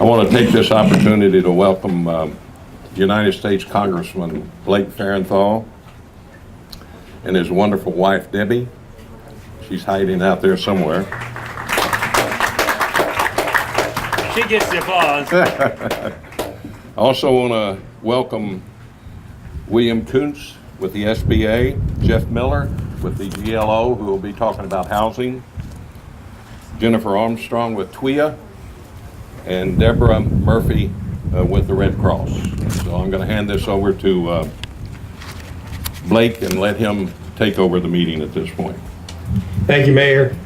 I want to take this opportunity to welcome United States Congressman Blake Farenthold and his wonderful wife, Debbie. She's hiding out there somewhere. She gets the applause. I also want to welcome William Kuntz with the SBA, Jeff Miller with the GLO, who will be talking about housing, Jennifer Armstrong with TWIA, and Deborah Murphy with the Red Cross. So I'm going to hand this over to Blake and let him take over the meeting at this point. Thank you, Mayor.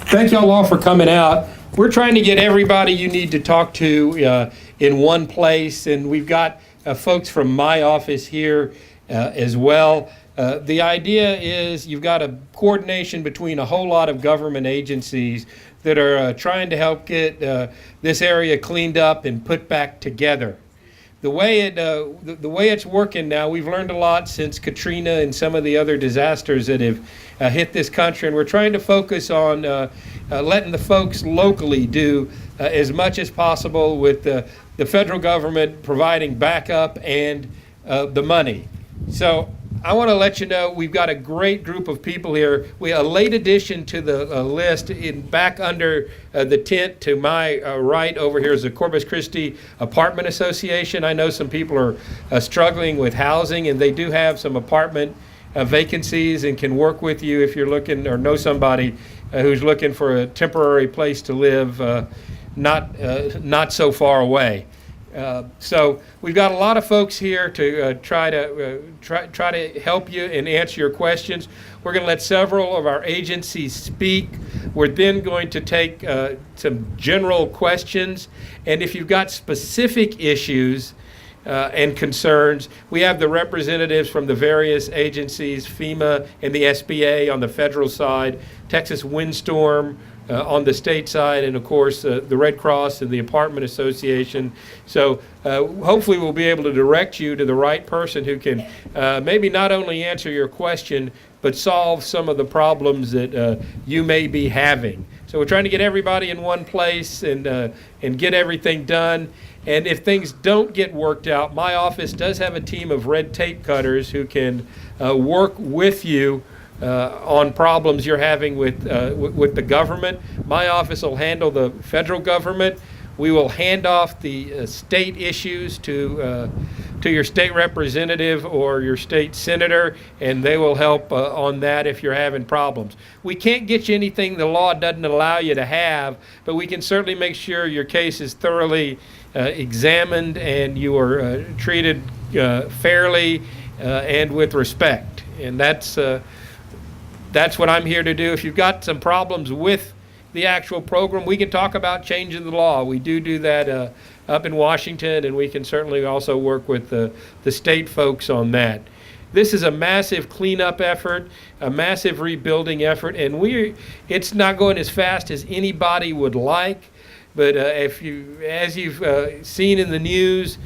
Thank y'all all for coming out. We're trying to get everybody you need to talk to in one place, and we've got folks from my office here as well. The idea is you've got a coordination between a whole lot of government agencies that are trying to help get this area cleaned up and put back together. The way it's working now, we've learned a lot since Katrina and some of the other disasters that have hit this country, and we're trying to focus on letting the folks locally do as much as possible with the federal government providing backup and the money. So I want to let you know we've got a great group of people here. A late addition to the list, back under the tent to my right over here is the Corpus Christi Apartment Association. I know some people are struggling with housing, and they do have some apartment vacancies and can work with you if you're looking or know somebody who's looking for a temporary place to live not so far away. So we've got a lot of folks here to try to help you and answer your questions. We're going to let several of our agencies speak. We're then going to take some general questions, and if you've got specific issues and concerns, we have the representatives from the various agencies, FEMA and the SBA on the federal side, Texas Windstorm on the state side, and of course the Red Cross and the Apartment Association. So hopefully we'll be able to direct you to the right person who can maybe not only answer your question, but solve some of the problems that you may be having. So we're trying to get everybody in one place and get everything done. And if things don't get worked out, my office does have a team of red tape cutters who can work with you on problems you're having with the government. My office will handle the federal government. We will hand off the state issues to your state representative or your state senator, and they will help on that if you're having problems. We can't get you anything the law doesn't allow you to have, but we can certainly make sure your case is thoroughly examined and you are treated fairly and with respect. And that's what I'm here to do. If you've got some problems with the actual program, we can talk about changing the law. We do that up in Washington, and we can certainly also work with the state folks on that. This is a massive cleanup effort, a massive rebuilding effort, and it's not going as fast as anybody would like. But as you've seen in the news,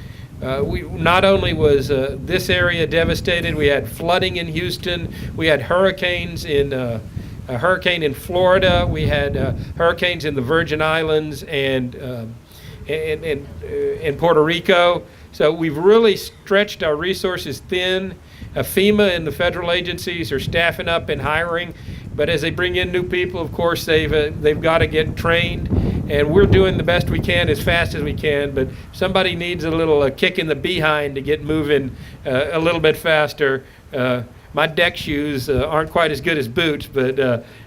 not only was this area devastated, we had flooding in Houston, we had hurricanes a hurricane in Florida, we had hurricanes in the Virgin Islands and Puerto Rico. So we've really stretched our resources thin. FEMA and the federal agencies are staffing up and hiring, but as they bring in new people, of course, they've got to get trained, and we're doing the best we can as fast as we can, but somebody needs a little kick in the behind to get moving a little bit faster. My deck shoes aren't quite as good as boots, but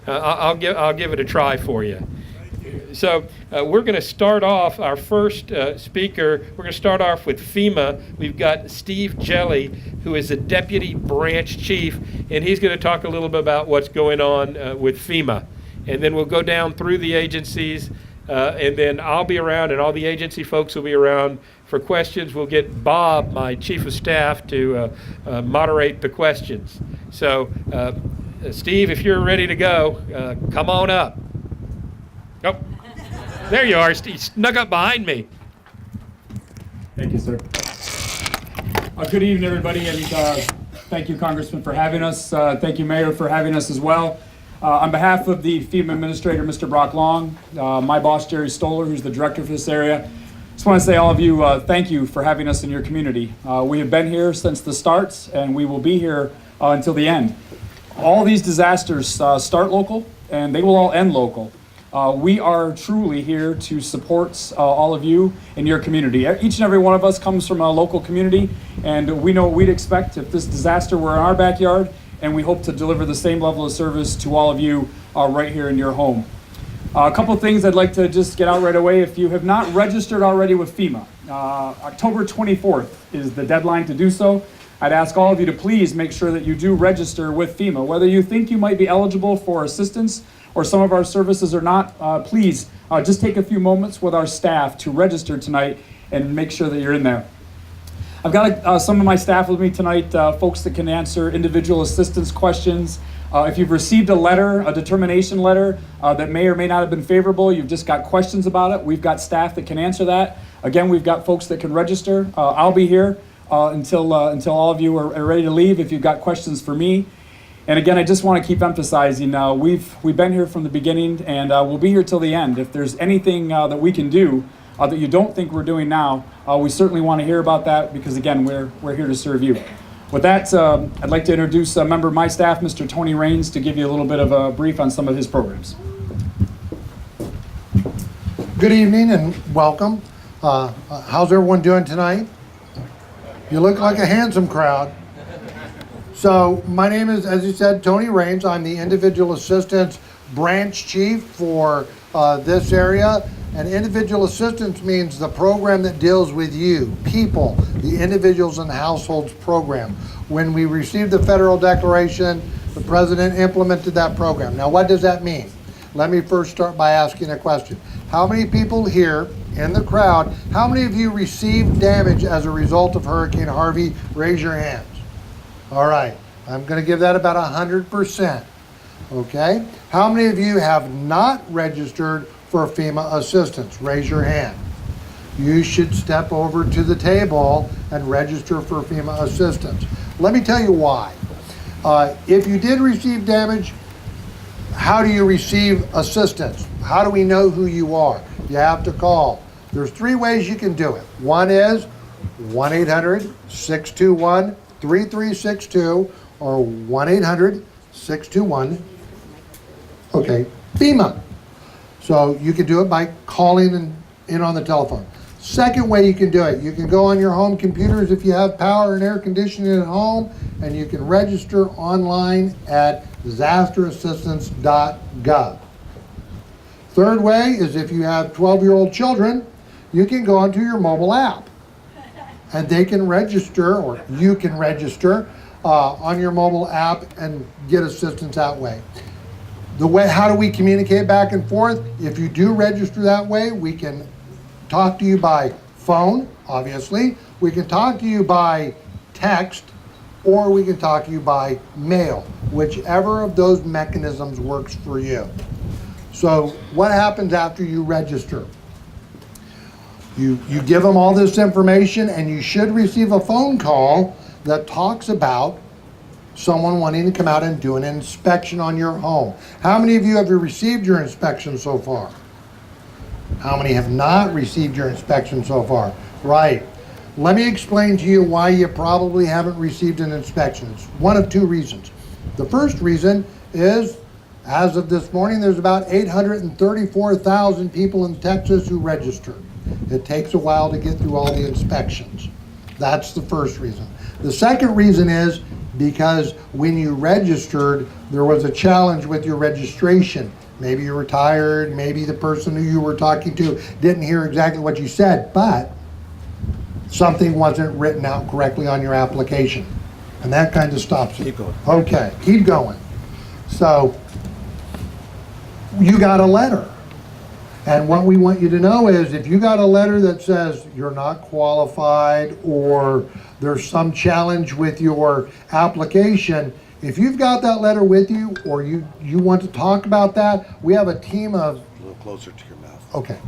I'll give it a try for you. So we're going to start off our first speaker. We're going to start off with FEMA. We've got Steve Jelly, who is the Deputy Branch Chief, and he's going to talk a little bit about what's going on with FEMA. And then we'll go down through the agencies, and then I'll be around, and all the agency folks will be around for questions. We'll get Bob, my Chief of Staff, to moderate the questions. So, Steve, if you're ready to go, come on up. Oh, there you are. He snuck up behind me. Thank you, sir. Good evening, everybody, and thank you, Congressman, for having us. Thank you, Mayor, for having us as well. On behalf of the FEMA Administrator, Mr. Brock Long, my boss, Jerry Stoller, who's the director for this area, just want to say all of you, thank you for having us in your community. We have been here since the starts, and we will be here until the end. All these disasters start local, and they will all end local. We are truly here to support all of you in your community. Each and every one of us comes from a local community, and we know what we'd expect if this disaster were in our backyard, and we hope to deliver the same level of service to all of you right here in your home. A couple of things I'd like to just get out right away. If you have not registered already with FEMA, October 24th is the deadline to do so. I'd ask all of you to please make sure that you do register with FEMA. Whether you think you might be eligible for assistance or some of our services or not, please just take a few moments with our staff to register tonight and make sure that you're in there. I've got some of my staff with me tonight, folks that can answer individual assistance questions. If you've received a letter, a determination letter that may or may not have been favorable, you've just got questions about it, we've got staff that can answer that. Again, we've got folks that can register. I'll be here until all of you are ready to leave if you've got questions for me. And again, I just want to keep emphasizing, we've been here from the beginning, and we'll be here till the end. If there's anything that we can do that you don't think we're doing now, we certainly want to hear about that, because again, we're here to serve you. With that, I'd like to introduce a member of my staff, Mr. Tony Raines, to give you a little bit of a brief on some of his programs. Good evening and welcome. How's everyone doing tonight? You look like a handsome crowd. So my name is, as you said, Tony Raines. I'm the Individual Assistance Branch Chief for this area. And individual assistance means the program that deals with you, people, the individuals and households program. When we received the federal declaration, the president implemented that program. Now, what does that mean? Let me first start by asking a question. How many people here in the crowd, how many of you received damage as a result of Hurricane Harvey? Raise your hands. All right, I'm going to give that about 100%. Okay, how many of you have not registered for FEMA assistance? Raise your hand. You should step over to the table and register for FEMA assistance. Let me tell you why. If you did receive damage, how do you receive assistance? How do we know who you are? You have to call. There's 3 ways you can do it. One is 1-800-621-3362 or 1-800-621, FEMA. So you can do it by calling in on the telephone. Second way you can do it, you can go on your home computers if you have power and air conditioning at home, and you can register online at disasterassistance.gov. Third way is if you have 12-year-old children, you can go onto your mobile app and they can register, or you can register on your mobile app and get assistance that way. How do we communicate back and forth? If you do register that way, we can talk to you by phone, obviously. We can talk to you by text, or we can talk to you by mail, whichever of those mechanisms works for you. So what happens after you register? You give them all this information, and you should receive a phone call that talks about someone wanting to come out and do an inspection on your home. How many of you have received your inspection so far? How many have not received your inspection so far? Right. Let me explain to you why you probably haven't received an inspection. It's one of 2 reasons. The first reason is, as of this morning, there's about 834,000 people in Texas who registered. It takes a while to get through all the inspections. That's the first reason. The second reason is because when you registered, there was a challenge with your registration. Maybe you were tired, maybe the person who you were talking to didn't hear exactly what you said, but something wasn't written out correctly on your application. And that kind of stops it. Keep going. Okay, keep going. So, you got a letter. And what we want you to know is if you got a letter that says you're not qualified or there's some challenge with your application, if you've got that letter with you or you want to talk about that, we have a team of... A little closer to your mouth. Okay.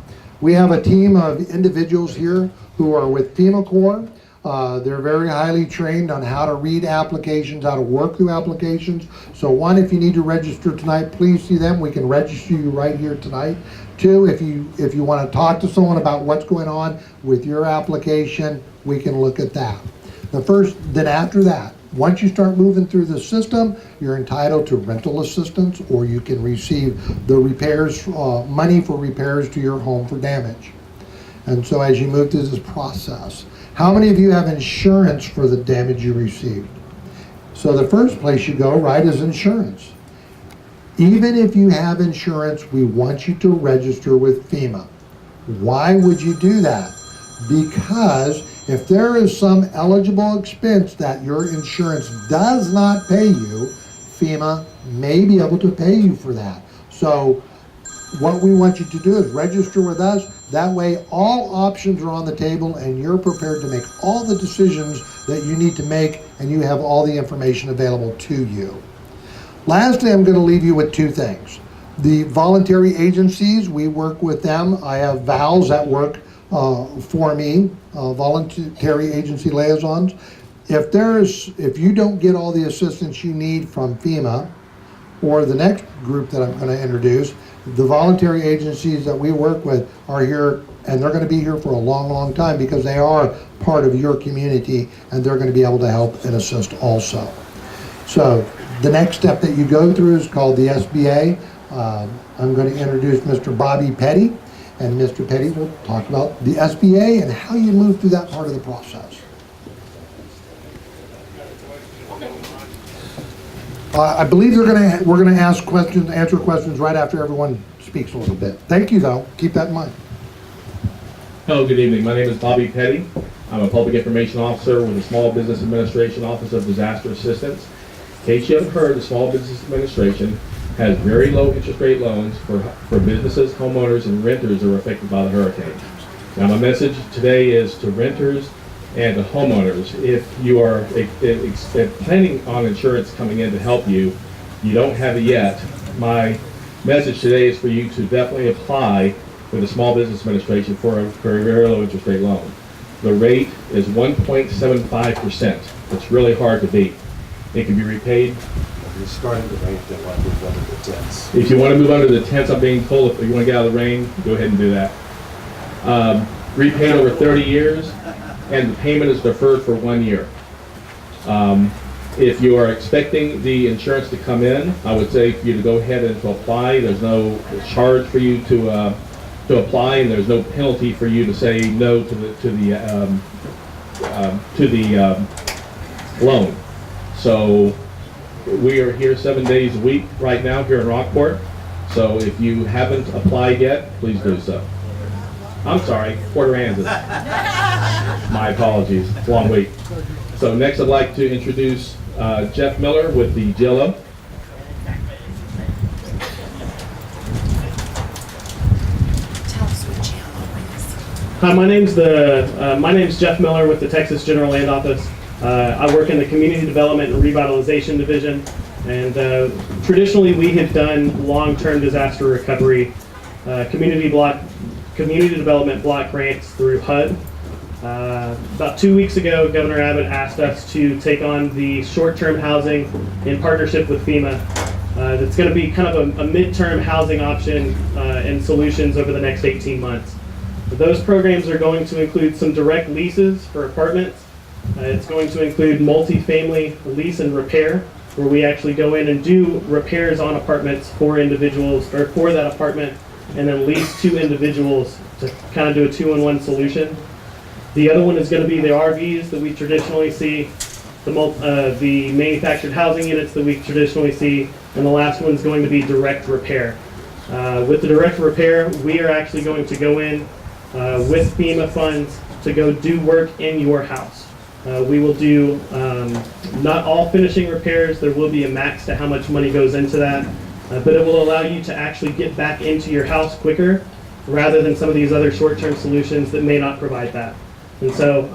We have a team of individuals here who are with FEMA Corps. They're very highly trained on how to read applications, how to work through applications. So one, if you need to register tonight, please see them. We can register you right here tonight. Two, if you want to talk to someone about what's going on with your application, we can look at that. Then after that, once you start moving through the system, you're entitled to rental assistance, or you can receive the repairs, money for repairs to your home for damage. And so as you move through this process, how many of you have insurance for the damage you received? So the first place you go, right, is insurance. Even if you have insurance, we want you to register with FEMA. Why would you do that? Because if there is some eligible expense that your insurance does not pay you, FEMA may be able to pay you for that. So what we want you to do is register with us. That way all options are on the table and you're prepared to make all the decisions that you need to make, and you have all the information available to you. Lastly, I'm going to leave you with two things. The voluntary agencies, we work with them. I have VALs that work for me, voluntary agency liaisons. If you don't get all the assistance you need from FEMA or the next group that I'm going to introduce, the voluntary agencies that we work with are here, and they're going to be here for a long, long time because they are part of your community, and they're going to be able to help and assist also. So the next step that you go through is called the SBA. I'm going to introduce Mr. Bobby Petty, and Mr. Petty will talk about the SBA and how you move through that part of the process. I believe we're going to ask questions, answer questions right after everyone speaks a little bit. Thank you, though. Keep that in mind. Hello, good evening. My name is Bobby Petty. I'm a Public Information Officer with the Small Business Administration Office of Disaster Assistance. In case you haven't heard, the Small Business Administration has very low interest rate loans for businesses, homeowners, and renters that are affected by the hurricane. Now, my message today is to renters and to homeowners. If you are planning on insurance coming in to help you, you don't have it yet, my message today is for you to definitely apply with the Small Business Administration for a very low interest rate loan. The rate is 1.75%. It's really hard to beat. It can be repaid. You're starting the rate that like move under the tents. If you want to move under the tents, I'm being told, if you want to get out of the rain, go ahead and do that. Repaid over 30 years, and the payment is deferred for 1 year. If you are expecting the insurance to come in, I would say for you to go ahead and to apply. There's no charge for you to apply, and there's no penalty for you to say no to the loan. So we are here 7 days a week right now here in Rockport. So if you haven't applied yet, please do so. I'm sorry, Port Aransas. My apologies, it's a long week. So next I'd like to introduce Jeff Miller with the GLO. Hi, my name's Jeff Miller with the Texas General Land Office. I work in the Community Development and Revitalization Division, and traditionally we have done long-term disaster recovery, community development block grants through HUD. About 2 weeks ago, Governor Abbott asked us to take on the short-term housing in partnership with FEMA. That's going to be kind of a mid-term housing option and solutions over the next 18 months. Those programs are going to include some direct leases for apartments. It's going to include multifamily lease and repair, where we actually go in and do repairs on apartments for individuals, or for that apartment, and then lease to individuals to kind of do a 2-in-1 solution. The other one is going to be the RVs that we traditionally see, the manufactured housing units that we traditionally see, and the last one is going to be direct repair. With the direct repair, we are actually going to go in with FEMA funds to go do work in your house. We will do not all finishing repairs. There will be a max to how much money goes into that, but it will allow you to actually get back into your house quicker rather than some of these other short-term solutions that may not provide that. And so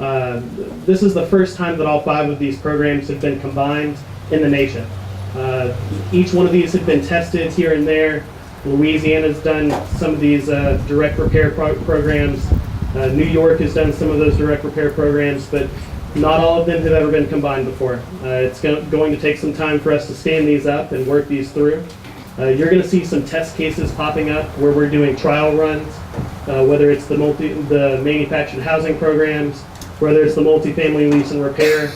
this is the first time that all 5 of these programs have been combined in the nation. Each one of these have been tested here and there. Louisiana's done some of these direct repair programs. New York has done some of those direct repair programs, but not all of them have ever been combined before. It's going to take some time for us to stand these up and work these through. You're going to see some test cases popping up where we're doing trial runs, whether it's the manufactured housing programs, whether it's the multifamily lease and repair.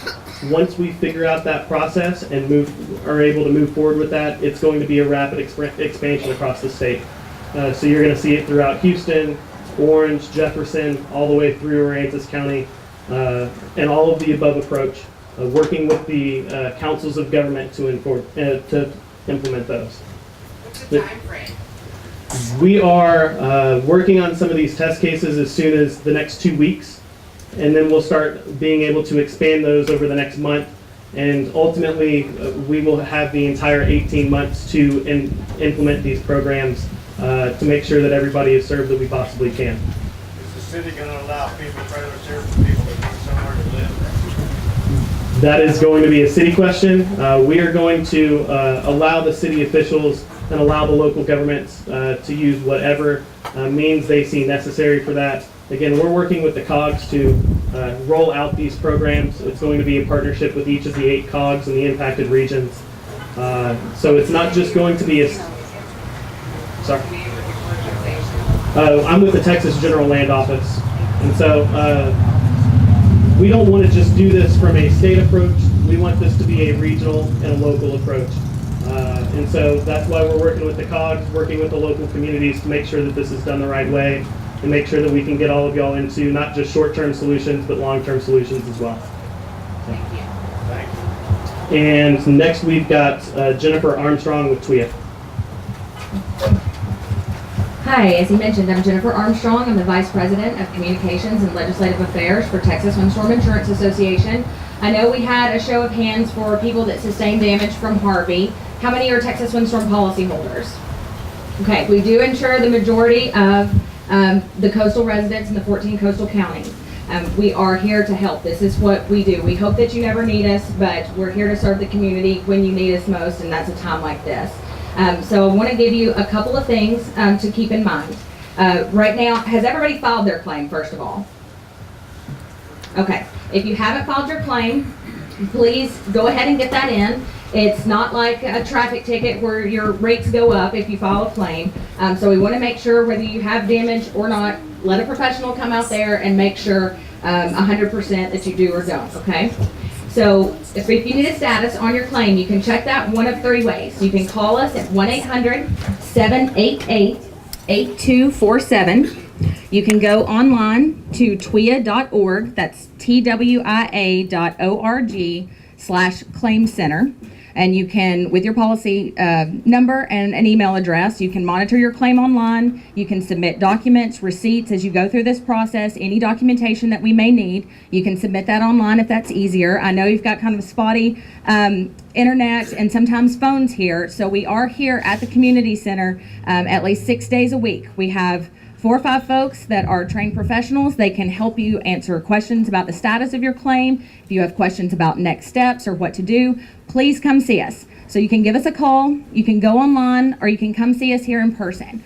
Once we figure out that process and are able to move forward with that, it's going to be a rapid expansion across the state. So you're going to see it throughout Houston, Orange, Jefferson, all the way through Aransas County, and all of the above approach, working with the councils of government to implement those. What's the time frame? We are working on some of these test cases as soon as the next 2 weeks, and then we'll start being able to expand those over the next month, and ultimately we will have the entire 18 months to implement these programs to make sure that everybody is served that we possibly can. Is the city going to allow people trailers here for people that need somewhere to live? That is going to be a city question. We are going to allow the city officials and allow the local governments to use whatever means they see necessary for that. Again, we're working with the COGS to roll out these programs. It's going to be a partnership with each of the 8 COGS in the impacted regions. So it's not just going to be a... Sorry. I'm with the Texas General Land Office. And so we don't want to just do this from a state approach. We want this to be a regional and a local approach. And so that's why we're working with the COGS, working with the local communities to make sure that this is done the right way and make sure that we can get all of y'all into not just short-term solutions, but long-term solutions as well. Thank you. Thank you. And next we've got Jennifer Armstrong with TWIA. Hi, as he mentioned, I'm Jennifer Armstrong. I'm the Vice President of Communications and Legislative Affairs for Texas Windstorm Insurance Association. I know we had a show of hands for people that sustained damage from Harvey. How many are Texas Windstorm policyholders? Okay, we do insure the majority of the coastal residents in the 14 coastal counties. We are here to help. This is what we do. We hope that you never need us, but we're here to serve the community when you need us most, and that's a time like this. So I want to give you a couple of things to keep in mind. Right now, has everybody filed their claim, first of all? Okay. If you haven't filed your claim, please go ahead and get that in. It's not like a traffic ticket where your rates go up if you file a claim. So we want to make sure whether you have damage or not, let a professional come out there and make sure 100% that you do or don't, okay? So if you need a status on your claim, you can check that one of 3 ways. You can call us at 1-800-788-8247. You can go online to twia.org, that's twia.org/claim center. And you can, with your policy number and an email address, you can monitor your claim online. You can submit documents, receipts as you go through this process. Any documentation that we may need, you can submit that online if that's easier. I know you've got kind of a spotty internet and sometimes phones here. So we are here at the community center at least 6 days a week. We have 4 or 5 folks that are trained professionals. They can help you answer questions about the status of your claim. If you have questions about next steps or what to do, please come see us. So you can give us a call, you can go online, or you can come see us here in person.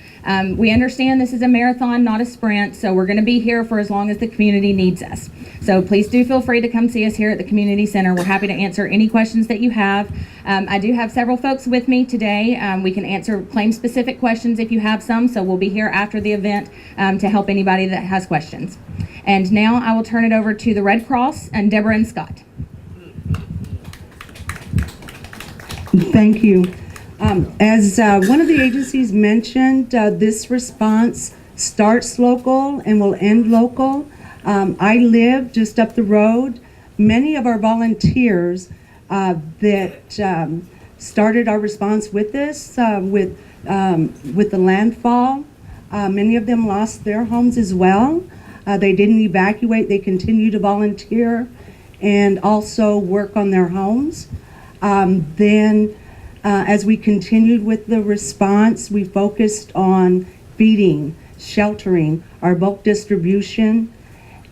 We understand this is a marathon, not a sprint, so we're going to be here for as long as the community needs us. So please do feel free to come see us here at the community center. We're happy to answer any questions that you have. I do have several folks with me today. We can answer claim-specific questions if you have some, so we'll be here after the event to help anybody that has questions. And now I will turn it over to the Red Cross and Deborah and Scott. Thank you. As one of the agencies mentioned, this response starts local and will end local. I live just up the road. Many of our volunteers that started our response with this, with the landfall, many of them lost their homes as well. They didn't evacuate. They continue to volunteer and also work on their homes. Then as we continued with the response, we focused on feeding, sheltering, our bulk distribution,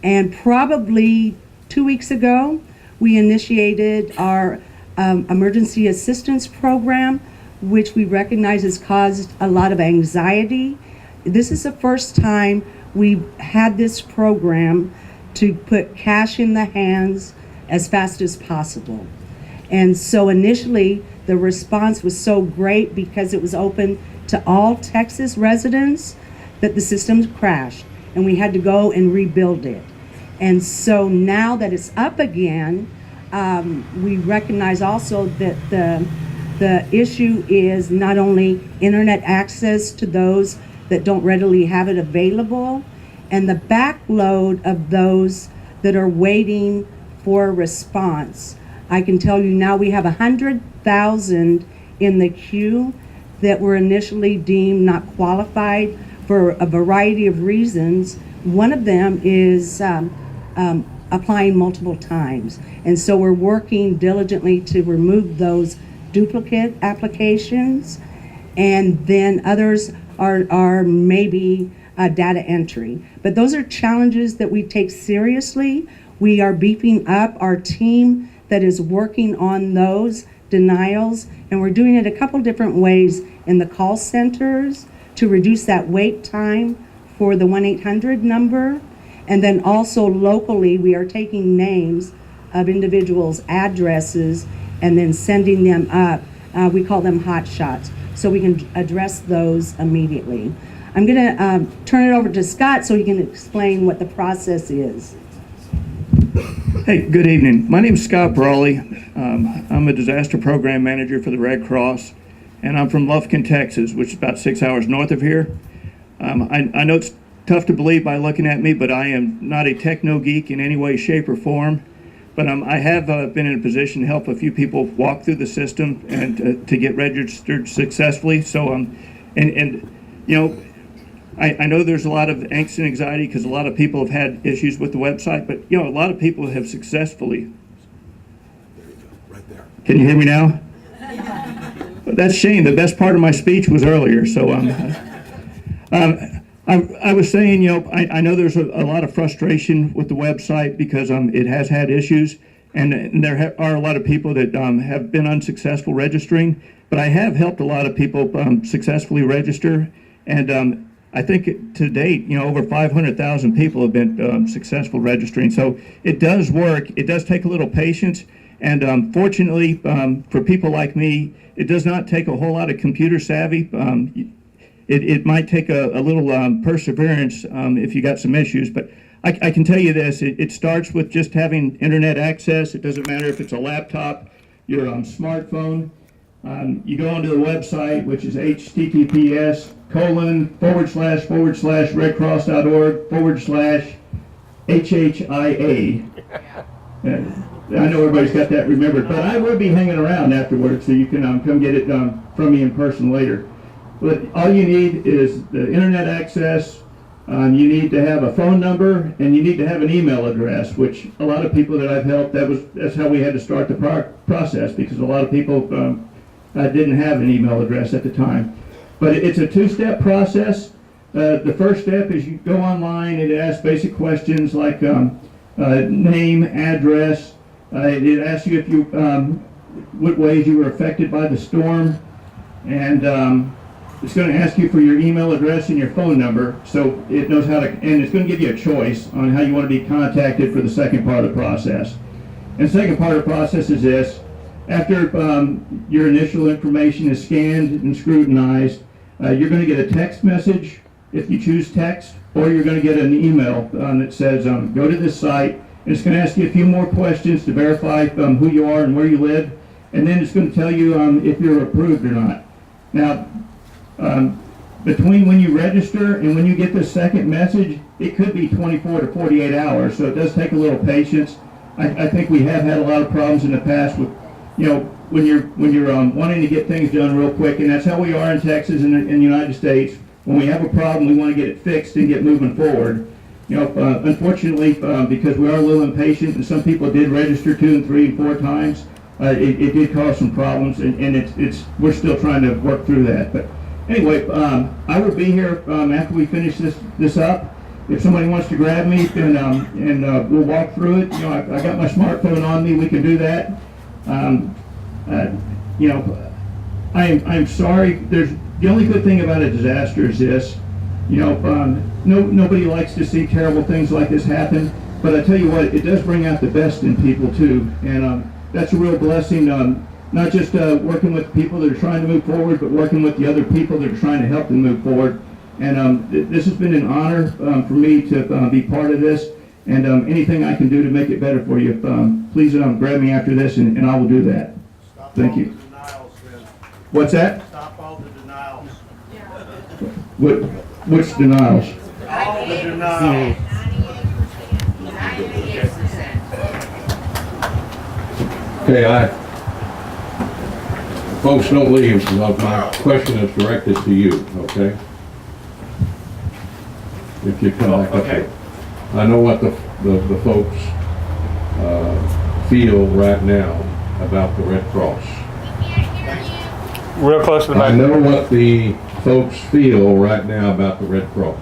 and probably 2 weeks ago, we initiated our emergency assistance program, which we recognize has caused a lot of anxiety this is the first time we've had this program to put cash in the hands as fast as possible. And so initially, the response was so great because it was open to all Texas residents that the system crashed and we had to go and rebuild it. And so now that it's up again, we recognize also that the issue is not only internet access to those that don't readily have it available, and the backload of those that are waiting for a response. I can tell you now we have 100,000 in the queue that were initially deemed not qualified for a variety of reasons. One of them is applying multiple times. And so we're working diligently to remove those duplicate applications. And then others are maybe data entry. But those are challenges that we take seriously. We are beefing up our team that is working on those denials, and we're doing it a couple different ways in the call centers to reduce that wait time for the 1-800 number. And then also locally, we are taking names of individuals' addresses and then sending them up. We call them hot shots, so we can address those immediately. I'm gonna turn it over to Scott so he can explain what the process is. Hey, good evening. My name is Scott Brawley. I'm a disaster program manager for the Red Cross, and I'm from Lufkin, Texas, which is about 6 hours north of here. I know it's tough to believe by looking at me, but I am not a techno geek in any way, shape, or form. But I have been in a position to help a few people walk through the system and to get registered successfully. So, and you know, I know there's a lot of angst and anxiety because a lot of people have had issues with the website, but you know, a lot of people have successfully. There you go, right there. Can you hear me now? That's a shame. The best part of my speech was earlier. So I was saying, you know, I know there's a lot of frustration with the website because it has had issues, and there are a lot of people that have been unsuccessful registering, but I have helped a lot of people successfully register, and I think to date, you know, over 500,000 people have been successful registering. So it does work. It does take a little patience. And fortunately, for people like me, it does not take a whole lot of computer savvy. It might take a little perseverance if you got some issues. But I can tell you this, it starts with just having internet access. It doesn't matter if it's a laptop, your smartphone. You go onto the website, which is https://redcross.org/HHIA. I know everybody's got that remembered, but I will be hanging around afterwards, so you can come get it from me in person later. But all you need is the internet access. You need to have a phone number, and you need to have an email address, which a lot of people that I've helped, that's how we had to start the process, because a lot of people didn't have an email address at the time. But it's a two-step process. The first step is you go online and it asks basic questions like name, address. It asks you if you what ways you were affected by the storm, and it's going to ask you for your email address and your phone number, so it knows how to, and it's going to give you a choice on how you want to be contacted for the second part of the process. And the second part of the process is this. After your initial information is scanned and scrutinized, you're going to get a text message if you choose text, or you're going to get an email that says go to this site, and it's going to ask you a few more questions to verify who you are and where you live, and then it's going to tell you if you're approved or not. Now, between when you register and when you get the second message, it could be 24 to 48 hours, so it does take a little patience. I think we have had a lot of problems in the past with, you know, when you're wanting to get things done real quick, and that's how we are in Texas and in the United States. When we have a problem, we want to get it fixed and get moving forward. You know, unfortunately, because we are a little impatient, and some people did register 2 and 3 and 4 times, it did cause some problems, and we're still trying to work through that. But anyway, I will be here after we finish this up. If somebody wants to grab me, and we'll walk through it. You know, I got my smartphone on me. We can do that. You know, I'm sorry. The only good thing about a disaster is this. Nobody likes to see terrible things like this happen, but I tell you what, it does bring out the best in people too, and that's a real blessing. Not just working with people that are trying to move forward, but working with the other people that are trying to help them move forward. And this has been an honor for me to be part of this. And anything I can do to make it better for you, please grab me after this, and I will do that. Thank you. What's that? Stop all the denials. Which denials? All the denials. 98%. Okay, folks, don't leave. My question is directed to you, okay? If you come back up here. I know what the folks feel right now about the Red Cross. Real close to the I mic. know what the folks feel right now about the Red Cross.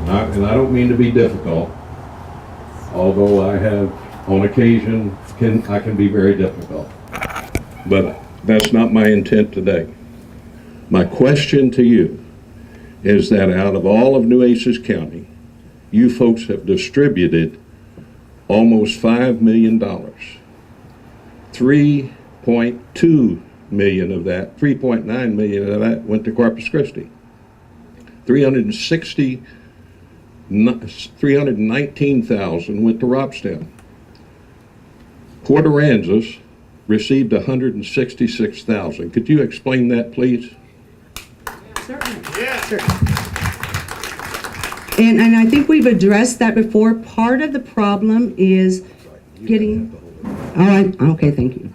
And I don't mean to be difficult, although I have, on occasion, I can be very difficult. But that's not my intent today. My question to you is that out of all of Nueces County, you folks have distributed almost $5 million. 3.2 million of that, 3.9 million of that went to Corpus Christi. 319,000 went to Robstown. Port Aransas received 166,000. Could you explain that, please? Certainly. And I think we've addressed that before. Part of the problem is getting, all right, okay, thank you.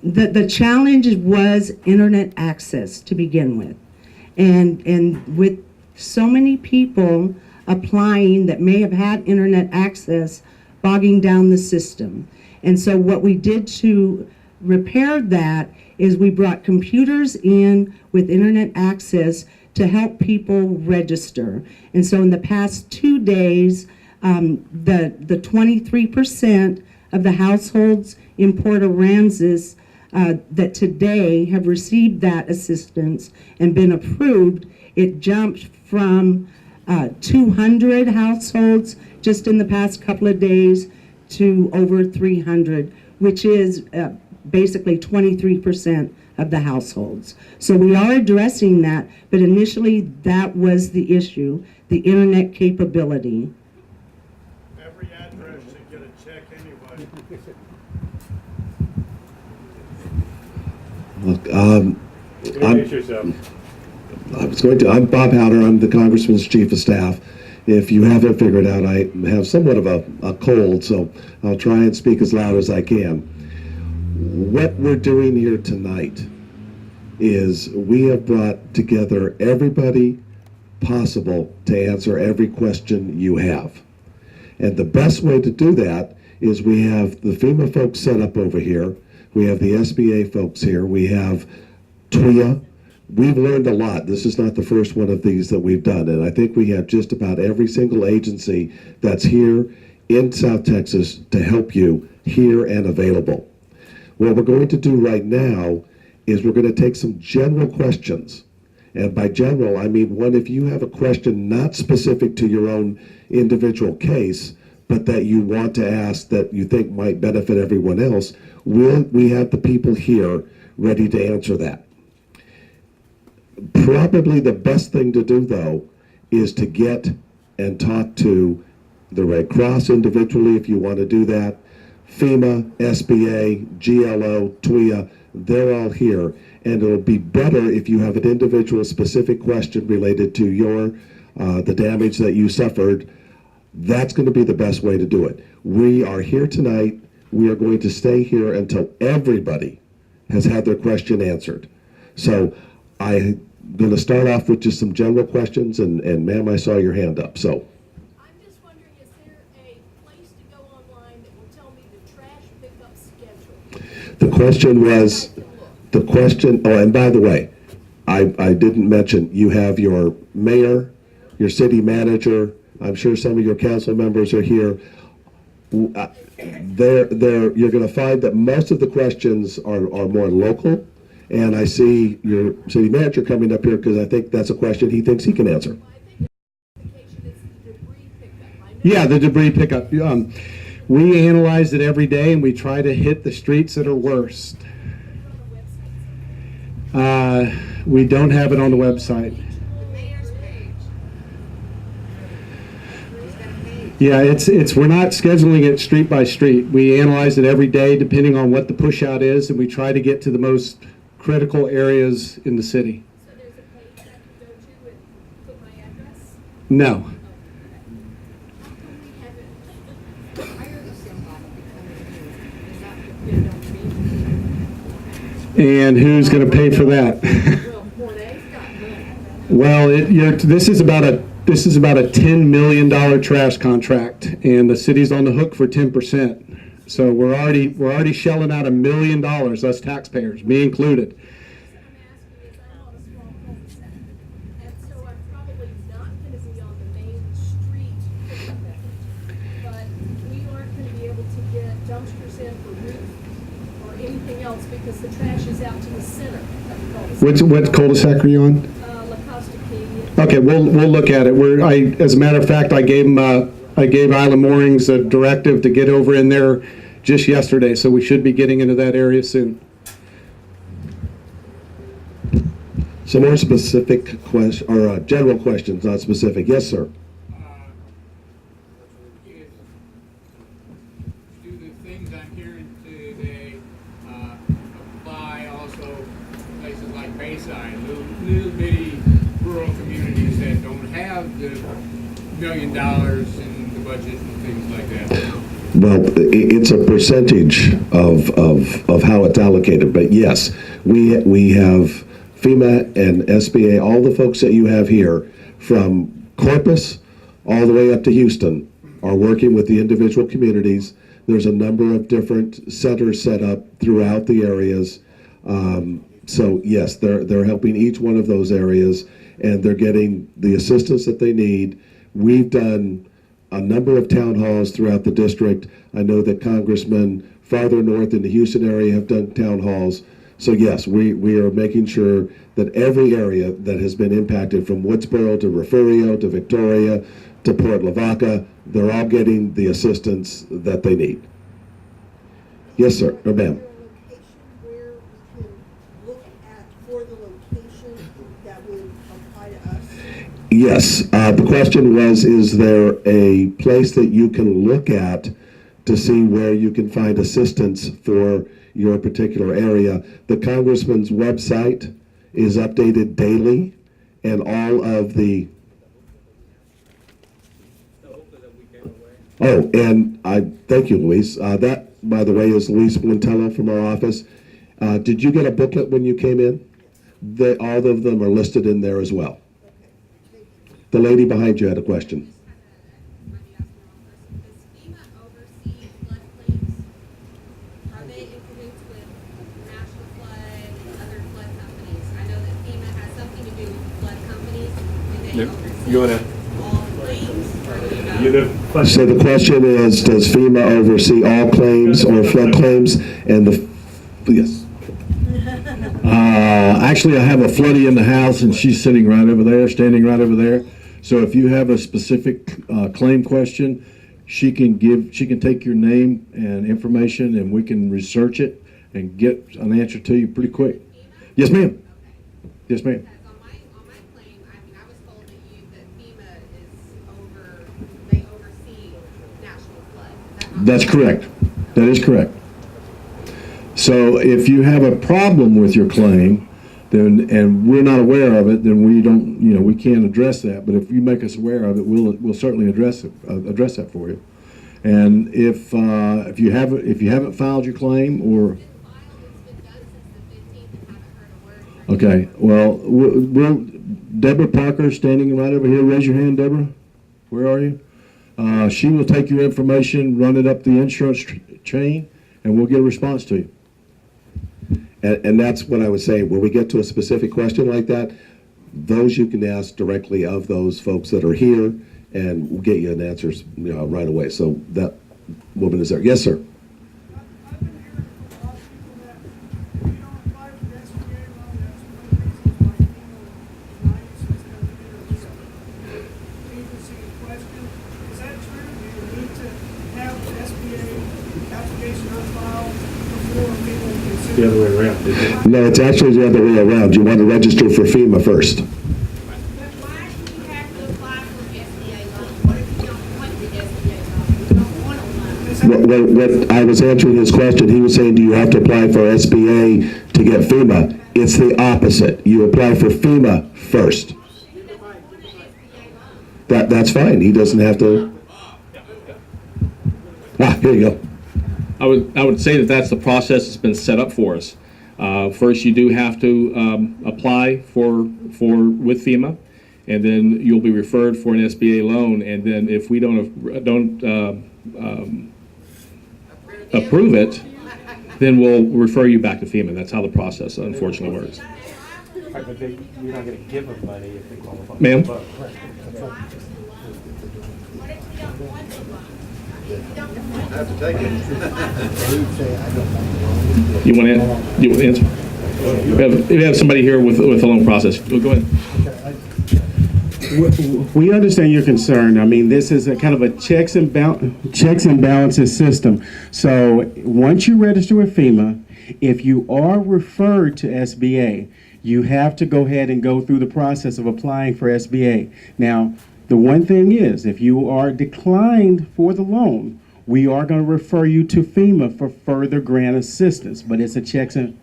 The challenge was internet access to begin with. And with so many people applying that may have had internet access, bogging down the system. And so what we did to repair that is we brought computers in with internet access to help people register. And so in the past 2 days, the 23% of the households in Port Aransas that today have received that assistance and been approved, it jumped from 200 households just in the past couple of days to over 300, which is basically 23% of the households. So we are addressing that, but initially that was the issue, the internet capability. Every address should get a check anyway. Look, yourself. I'm Bob Howder, I'm the Congressman's Chief of Staff. If you haven't figured out, I have somewhat of a cold, so I'll try and speak as loud as I can. What we're doing here tonight is we have brought together everybody possible to answer every question you have. And the best way to do that is we have the FEMA folks set up over here. We have the SBA folks here. We have TWIA. We've learned a lot. This is not the first one of these that we've done. And I think we have just about every single agency that's here in South Texas to help you here and available. What we're going to do right now is we're going to take some general questions. And by general, I mean one, if you have a question not specific to your own individual case, but that you want to ask that you think might benefit everyone else, we have the people here ready to answer that. Probably the best thing to do, though, is to get and talk to the Red Cross individually if you want to do that. FEMA, SBA, GLO, TWIA, they're all here. And it'll be better if you have an individual specific question related to your the damage that you suffered. That's going to be the best way to do it. We are here tonight. We are going to stay here until everybody has had their question answered. So I'm going to start off with just some general questions, and ma'am, I saw your hand up. So I'm just wondering, is there a place to go online that will tell me the trash pickup schedule? the question was, oh, and by the way, I didn't mention, you have your mayor, your city manager, I'm sure some of your council members are here. You're going to find that most of the questions are more local, and I see your city manager coming up here because I think that's a question he thinks he can answer. I Yeah, the debris pickup. We analyze it every day, and we try to hit the streets that are worst. We don't have it on the website. Yeah, we're not scheduling it street by street. We analyze it every day depending on what the push out is, and we try to get to the most critical areas in the city. So there's a page I can go to and put my address? No. How come we haven't hired somebody to come in here? Is that, And who's going to pay for that? well, Mornay's got money. Well, this is about a $10 million trash contract, and the city's on the hook for 10%. So we're already shelling out $1 million, us taxpayers, me included. I'm asking is I'm on a small cul-de-sac, and so I'm probably not gonna be on the main street pickup effort. But we aren't gonna be able to get dumpsters in for roof or anything else because the trash is out to the center of the cul-de-sac. What cul-de-sac are you on? La Costa Key. Okay, we'll look at it. As a matter of fact, I gave Island Moorings a directive to get over in there just yesterday, so we should be getting into that area soon. Some more specific questions, or general questions, not specific. Yes, sir. Do the things I'm hearing today apply also places like Bayside, little bitty rural communities that don't have the $1 million in the budget and things like that? Well, it's a percentage of how it's allocated, but yes, we have FEMA and SBA, all the folks that you have here, from Corpus all the way up to Houston, are working with the individual communities. There's a number of different centers set up throughout the areas. So yes, they're helping each one of those areas, and they're getting the assistance that they need. We've done a number of town halls throughout the district. I know that congressmen farther north in the Houston area have done town halls. So yes, we are making sure that every area that has been impacted, from Woodsboro to Refugio to Victoria to Port Lavaca, they're all getting the assistance that they need. Yes, sir, or ma'am. Where we can look at for the location that would apply to us? Yes, the question was, is there a place that you can look at to see where you can find assistance for your particular area? The congressman's website is updated daily, and all of the... Oh, and thank you, Luis. That, by the way, is Luis Montello from our office. Did you get a booklet when you came in? All of them are listed in there as well. The lady behind you had a question. Does FEMA oversee flood claims? Are they in cahoots with National Flood and other flood companies? I know that FEMA has something to do with flood companies. Do they oversee all claims? Or So the question is, does FEMA oversee all claims or flood claims? And yes. Actually, I have a floodie in the house, and she's sitting right over there, standing right over there. So if you have a specific claim question, she can take your name and information, and we can research it and get an answer to you pretty quick. Yes, ma'am. Yes, ma'am. on my claim, I mean, I was told that FEMA they oversee National Flood. Is that not That's correct. That is correct. So if you have a problem with your claim, then, and we're not aware of it, then we don't, we can't address that. But if you make us aware of it, we'll certainly address that for you. And if you haven't filed your claim, or okay, well, Deborah Parker standing right over here. Raise your hand, Deborah. Where are you? She will take your information, run it up the insurance chain, and we'll get a response to you. And that's what I was saying. When we get to a specific question like that, those you can ask directly of those folks that are here, and we'll get you an answer right away. So that woman is there. Yes, sir. application on file before people consider? The other way around, isn't it? No, it's actually the other way around. You want to register for FEMA first. But why do you have to apply for SBA loan? What if you don't want the SBA loan? You don't want a loan? What I was answering his question, he was saying, do you have to apply for SBA to get FEMA? It's the opposite. You apply for FEMA first. That's fine. He doesn't have to. Here you go. I would say that that's the process that's been set up for us. First, you do have to apply for with FEMA, and then you'll be referred for an SBA loan. And then if we don't approve it, then we'll refer you back to FEMA. That's how the process unfortunately works. But you're not going to give them money if they qualify. Ma'am? You want to answer? We have somebody here with the loan process. Go ahead. We understand your concern. I mean, this is a kind of a checks and balances system. So once you register with FEMA, if you are referred to SBA, you have to go ahead and go through the process of applying for SBA. Now, the one thing is, if you are declined for the loan, we are going to refer you to FEMA for further grant assistance, but it's a checks and...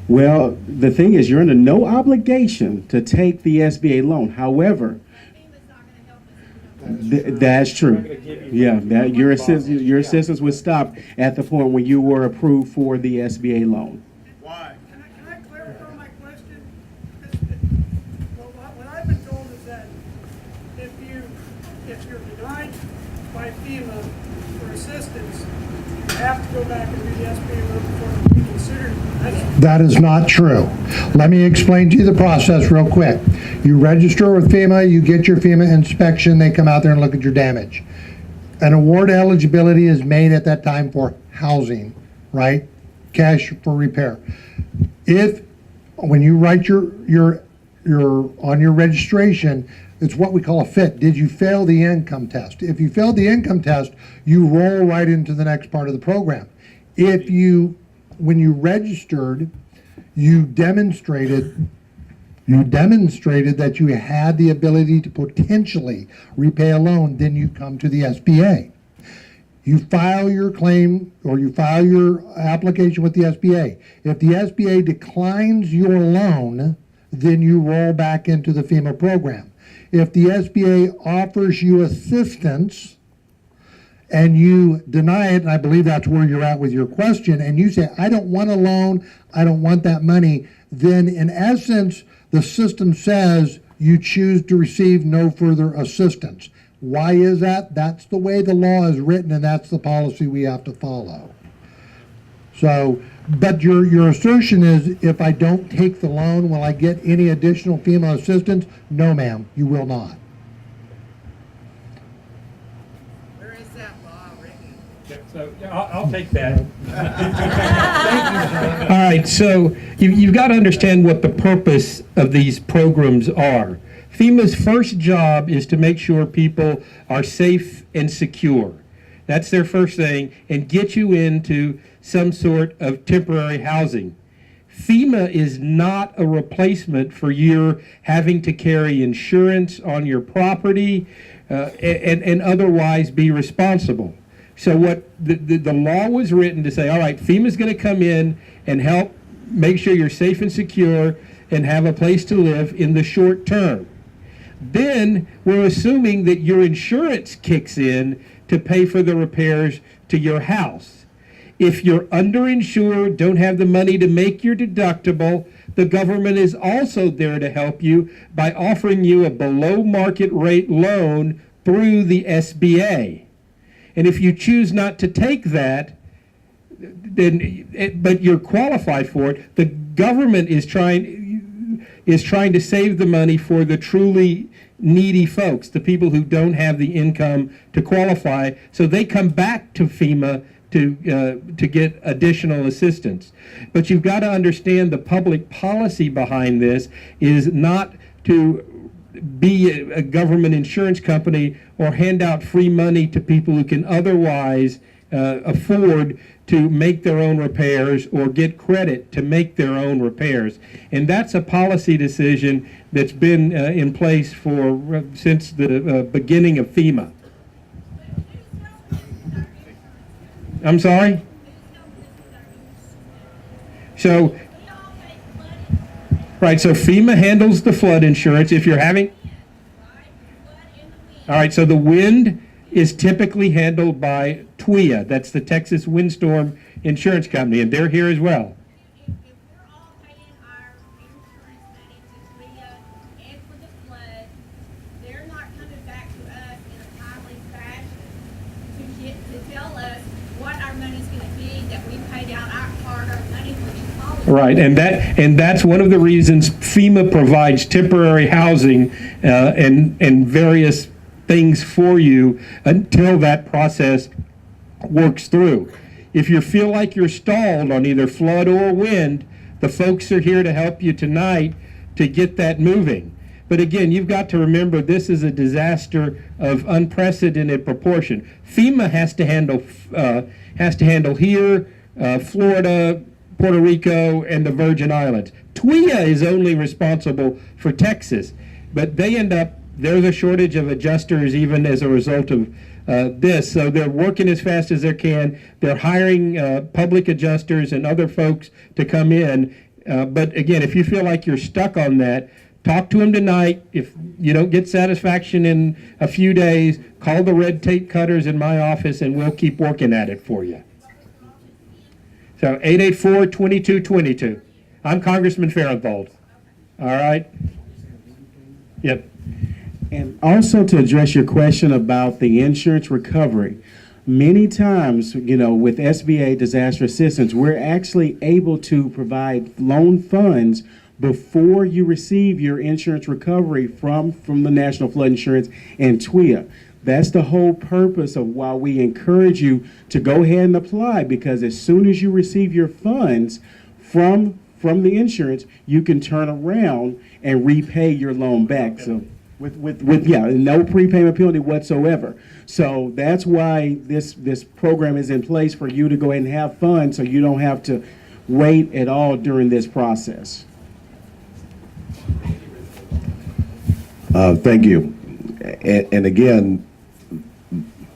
Well, the thing is, you're under no obligation to take the SBA loan. However, that's true. Yeah, that your assistance would stop at the point when you were approved for the SBA loan. Why? Can I clarify my question? Well, what I've been told is that if you're denied by FEMA for assistance, you have to go back and do the SBA loan before it can be considered. That is not true. Let me explain to you the process real quick. You register with FEMA, you get your FEMA inspection, they come out there and look at your damage. An award eligibility is made at that time for housing, right? Cash for repair. When you write your on your registration, it's what we call a FIT. Did you fail the income test? If you failed the income test, you roll right into the next part of the program. When you registered, you demonstrated that you had the ability to potentially repay a loan, then you come to the SBA. You file your claim or you file your application with the SBA. If the SBA declines your loan, then you roll back into the FEMA program. If the SBA offers you assistance and you deny it, and I believe that's where you're at with your question, and you say, I don't want a loan, I don't want that money, then in essence, the system says you choose to receive no further assistance. Why is that? That's the way the law is written, and that's the policy we have to follow. So, but your assertion is, if I don't take the loan, will I get any additional FEMA assistance? No, ma'am, you will not. So I'll take that. All right, so you've got to understand what the purpose of these programs are. FEMA's first job is to make sure people are safe and secure. That's their first thing, and get you into some sort of temporary housing. FEMA is not a replacement for your having to carry insurance on your property and otherwise be responsible. So what the law was written to say, all right, FEMA's going to come in and help make sure you're safe and secure and have a place to live in the short term. Then we're assuming that your insurance kicks in to pay for the repairs to your house. If you're underinsured, don't have the money to make your deductible, the government is also there to help you by offering you a below market rate loan through the SBA. And if you choose not to take that, but you're qualified for it, the government is trying to save the money for the truly needy folks, the people who don't have the income to qualify, so they come back to FEMA to get additional assistance. But you've got to understand the public policy behind this is not to be a government insurance company or hand out free money to people who can otherwise afford to make their own repairs or get credit to make their own repairs. And that's a policy decision that's been in place for since the beginning of FEMA. I'm sorry? So, right, so FEMA handles the flood insurance if you're having. All right, so the wind is typically handled by TWIA. That's the Texas Windstorm Insurance Company, and they're here as well. If we're all paying our insurance money to TWIA and for the flood, they're not coming back to us in a timely fashion to tell us what our money's gonna be, that we paid out our hard-earned money for these policies. Right, and that's one of the reasons FEMA provides temporary housing and various things for you until that process works through. If you feel like you're stalled on either flood or wind, the folks are here to help you tonight to get that moving. But again, you've got to remember this is a disaster of unprecedented proportion. FEMA has to handle here, Florida, Puerto Rico, and the Virgin Islands. TWIA is only responsible for Texas, but there's a shortage of adjusters even as a result of this. So they're working as fast as they can. They're hiring public adjusters and other folks to come in. But again, if you feel like you're stuck on that, talk to them tonight. If you don't get satisfaction in a few days, call the red tape cutters in my office and we'll keep working at it for you. So 884-2222. I'm Congressman Farenthold. All right? Yep. And also to address your question about the insurance recovery, many times, with SBA disaster assistance, we're actually able to provide loan funds before you receive your insurance recovery from the National Flood Insurance and TWIA. That's the whole purpose of why we encourage you to go ahead and apply, because as soon as you receive your funds from the insurance, you can turn around and repay your loan back. So with no prepayment penalty whatsoever. So that's why this program is in place for you to go ahead and have fun, so you don't have to wait at all during this process. Thank you. And again,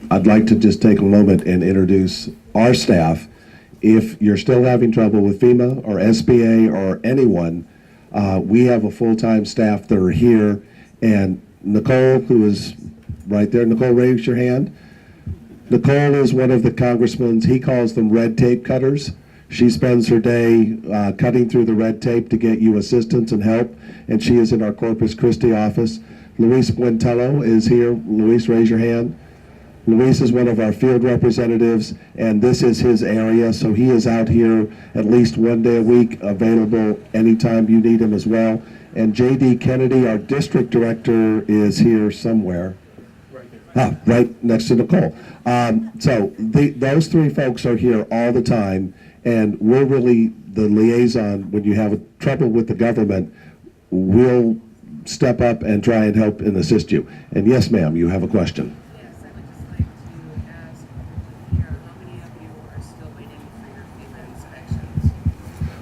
I'd like to just take a moment and introduce our staff. If you're still having trouble with FEMA or SBA or anyone, we have a full-time staff that are here. And Nicole, who is right there, Nicole, raise your hand. Nicole is one of the congressmen's, he calls them red tape cutters. She spends her day cutting through the red tape to get you assistance and help, and she is in our Corpus Christi office. Luis Buentello is here. Luis, raise your hand. Luis is one of our field representatives, and this is his area, so he is out here at least one day a week, available anytime you need him as well. And J.D. Kennedy, our district director, is here somewhere. Right next to Nicole. Those three folks are here all the time, and we're really the liaison. When you have trouble with the government, we'll step up and try and help and assist you. And yes, ma'am, you have a question. Yes, I would just like to ask here, how many of you are still waiting for your FEMA inspections?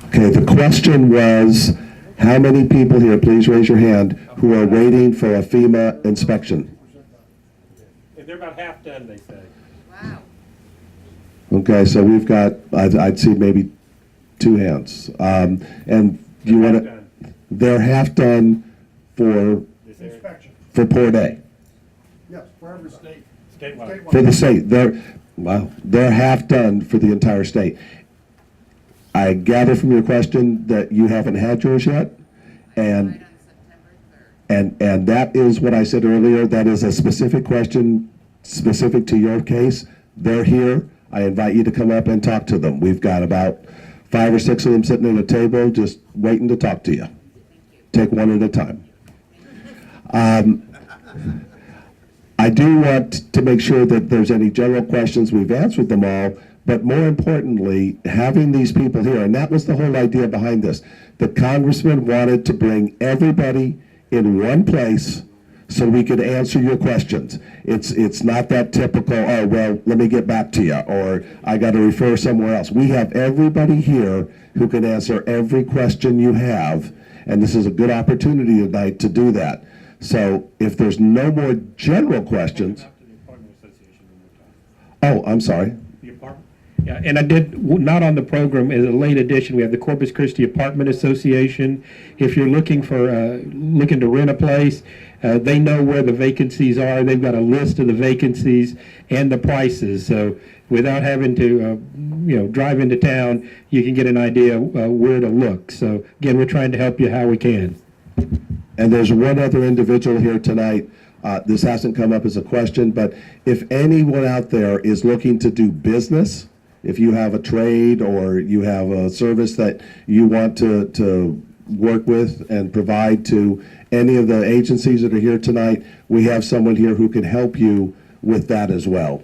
Okay, the question was, how many people here, please raise your hand, who are waiting for a FEMA inspection? They're about half done, they say. Wow. Okay, so we've got, I'd see maybe 2 hands. And do you want to, they're half done for Port A. Yes, for every state. Statewide. For the state, they're half done for the entire state. I gather from your question that you haven't had yours yet, and that is what I said earlier. That is a specific question, specific to your case. They're here. I invite you to come up and talk to them. We've got about 5 or 6 of them sitting at a table, just waiting to talk to you. Take one at a time. I do want to make sure that there's any general questions. We've answered them all, but more importantly, having these people here, and that was the whole idea behind this. The congressman wanted to bring everybody in one place so we could answer your questions. It's not that typical, oh, well, let me get back to you, or I got to refer somewhere else. We have everybody here who can answer every question you have, and this is a good opportunity tonight to do that. So if there's no more general questions. Oh, I'm sorry. Yeah, and I did, not on the program, as a late addition, we have the Corpus Christi Apartment Association. If you're looking for, looking to rent a place, they know where the vacancies are. They've got a list of the vacancies and the prices. So without having to, drive into town, you can get an idea where to look. So again, we're trying to help you how we can. And there's one other individual here tonight. This hasn't come up as a question, but if anyone out there is looking to do business, if you have a trade or you have a service that you want to work with and provide to any of the agencies that are here tonight, we have someone here who can help you with that as well.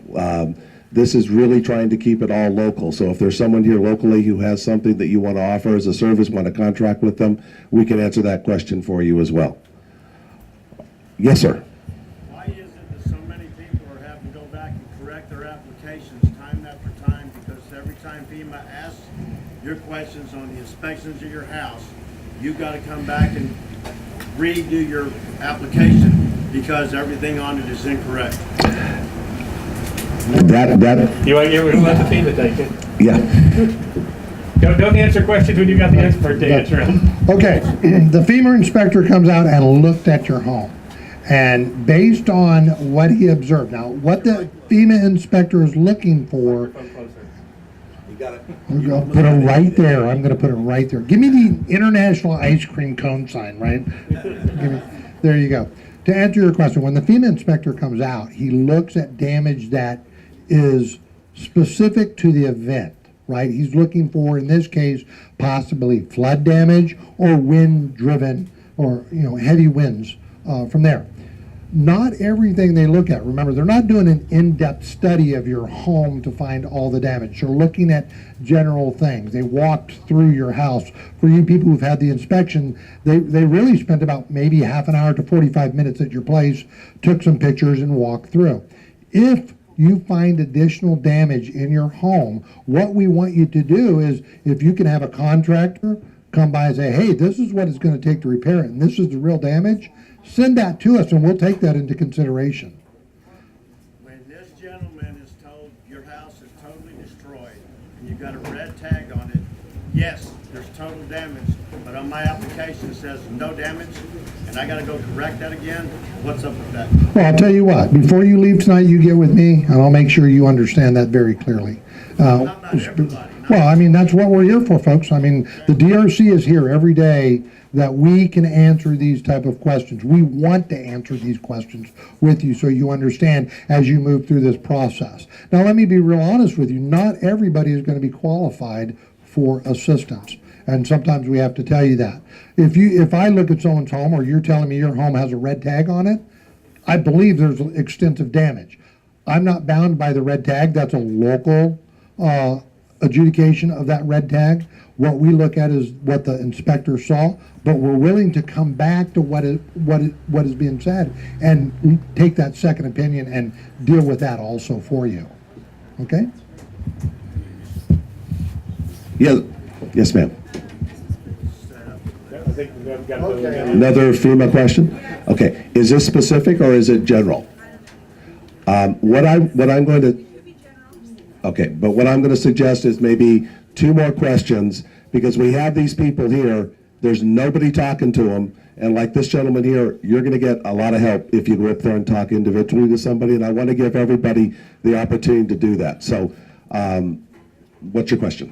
This is really trying to keep it all local. So if there's someone here locally who has something that you want to offer as a service, want to contract with them, we can answer that question for you as well. Yes, sir. Why is it that so many people are having to go back and correct their applications time after time? Because every time FEMA asks your questions on the inspections of your house, you've got to come back and redo your application because everything on it is incorrect. You want to let the FEMA take it? Yeah. Don't answer questions when you've got the expert to answer them. Okay, the FEMA inspector comes out and looked at your home. And based on what he observed, now what the FEMA inspector is looking for, I'm going to put it right there. I'm going to put it right there. Give me the international ice cream cone sign, right? There you go. To answer your question, when the FEMA inspector comes out, he looks at damage that is specific to the event, right? He's looking for, in this case, possibly flood damage or wind-driven or heavy winds from there. Not everything they look at, remember, they're not doing an in-depth study of your home to find all the damage. They're looking at general things. They walked through your house. For you people who've had the inspection, they really spent about maybe half an hour to 45 minutes at your place, took some pictures and walked through. If you find additional damage in your home, what we want you to do is, if you can have a contractor come by and say, hey, this is what it's going to take to repair it, and this is the real damage, send that to us and we'll take that into consideration. When this gentleman is told your house is totally destroyed and you've got a red tag on it, yes, there's total damage, but on my application it says no damage, and I got to go correct that again. What's up with that? Well, I'll tell you what, before you leave tonight, you get with me and I'll make sure you understand that very clearly. Not everybody. Well, I mean, that's what we're here for, folks. I mean, the DRC is here every day that we can answer these type of questions. We want to answer these questions with you so you understand as you move through this process. Now, let me be real honest with you. Not everybody is going to be qualified for assistance. And sometimes we have to tell you that. If I look at someone's home, or you're telling me your home has a red tag on it, I believe there's extensive damage. I'm not bound by the red tag. That's a local adjudication of that red tag. What we look at is what the inspector saw, but we're willing to come back to what is being said and take that second opinion and deal with that also for you. Okay? Yeah. Yes, ma'am. Another FEMA question? Okay. Is this specific or is it general? What I'm going to. Okay, but what I'm going to suggest is maybe 2 more questions, because we have these people here, there's nobody talking to them, and like this gentleman here, you're going to get a lot of help if you go up there and talk individually to somebody, and I want to give everybody the opportunity to do that. So, what's your question?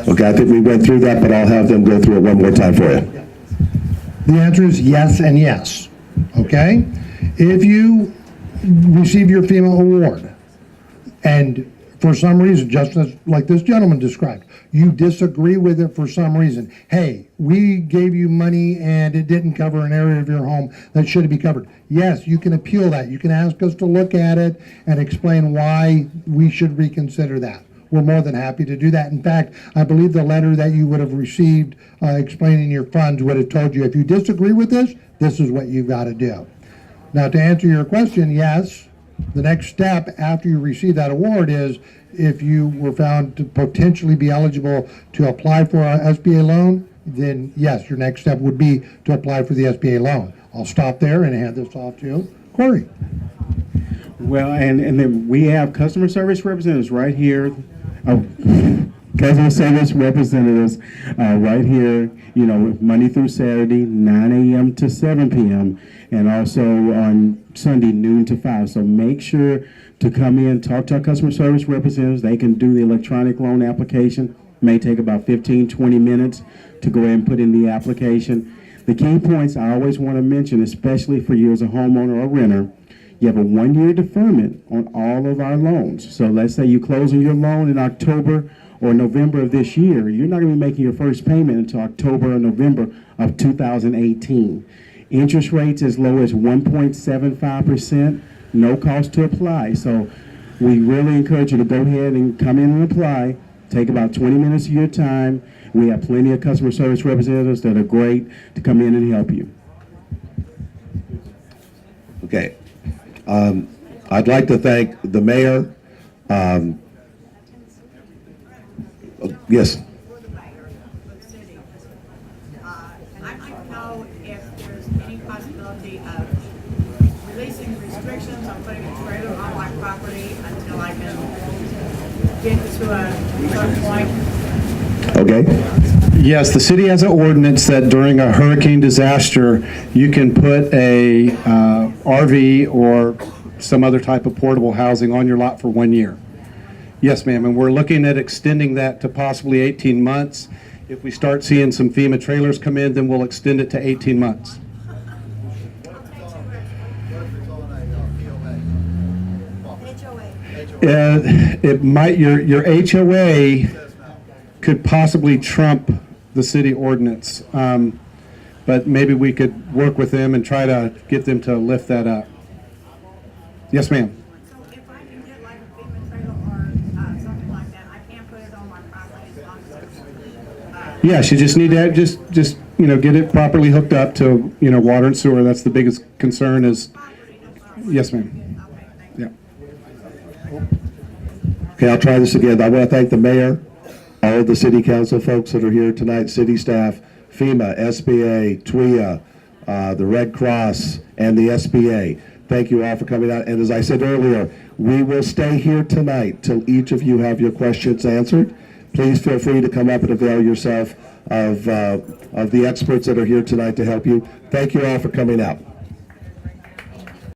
Okay, I think we went through that, but I'll have them go through it one more time for you. The answer is yes and yes, okay? If you receive your FEMA award, and for some reason, just as like this gentleman described, you disagree with it for some reason. Hey, we gave you money and it didn't cover an area of your home that should be covered. Yes, you can appeal that. You can ask us to look at it and explain why we should reconsider that. We're more than happy to do that. In fact, I believe the letter that you would have received explaining your funds would have told you, if you disagree with this is what you've got to do. Now, to answer your question, yes, the next step after you receive that award is if you were found to potentially be eligible to apply for an SBA loan, then yes, your next step would be to apply for the SBA loan. I'll stop there and hand this off to Corey. Well, and then we have customer service representatives right here. Customer service representatives right here, you know, Monday through Saturday, 9 a.m. to 7 p.m. and also on Sunday, noon to 5. So make sure to come in, talk to our customer service representatives. They can do the electronic loan application. It may take about 15, 20 minutes to go ahead and put in the application. The key points I always want to mention, especially for you as a homeowner or renter, you have a 1-year deferment on all of our loans. So let's say you close on your loan in October or November of this year, you're not going to be making your first payment until October or November of 2018. Interest rates as low as 1.75%, no cost to apply. So we really encourage you to go ahead and come in and apply. Take about 20 minutes of your time. We have plenty of customer service representatives that are great to come in and help you. Okay. I'd like to thank the mayor. Yes. I'd like to know if there's any possibility of releasing restrictions on putting a trailer on my property until I can get to a certain point. Okay. Yes, the city has an ordinance that during a hurricane disaster, you can put a RV or some other type of portable housing on your lot for 1 year. Yes, ma'am, and we're looking at extending that to possibly 18 months. If we start seeing some FEMA trailers come in, then we'll extend it to 18 months. It might, your HOA could possibly trump the city ordinance, but maybe we could work with them and try to get them to lift that up. Yes, ma'am. So if I can get like a FEMA trailer or something like that, I can't put it on my property as long as it's, Yes, you just need to just get it properly hooked up to water and sewer. That's the biggest concern is. Yes, ma'am. Yeah. Okay, I'll try this again. I want to thank the mayor, all of the city council folks that are here tonight, city staff, FEMA, SBA, TWIA, the Red Cross, and the SBA. Thank you all for coming out. And as I said earlier, we will stay here tonight till each of you have your questions answered. Please feel free to come up and avail yourself of the experts that are here tonight to help you. Thank you all for coming out.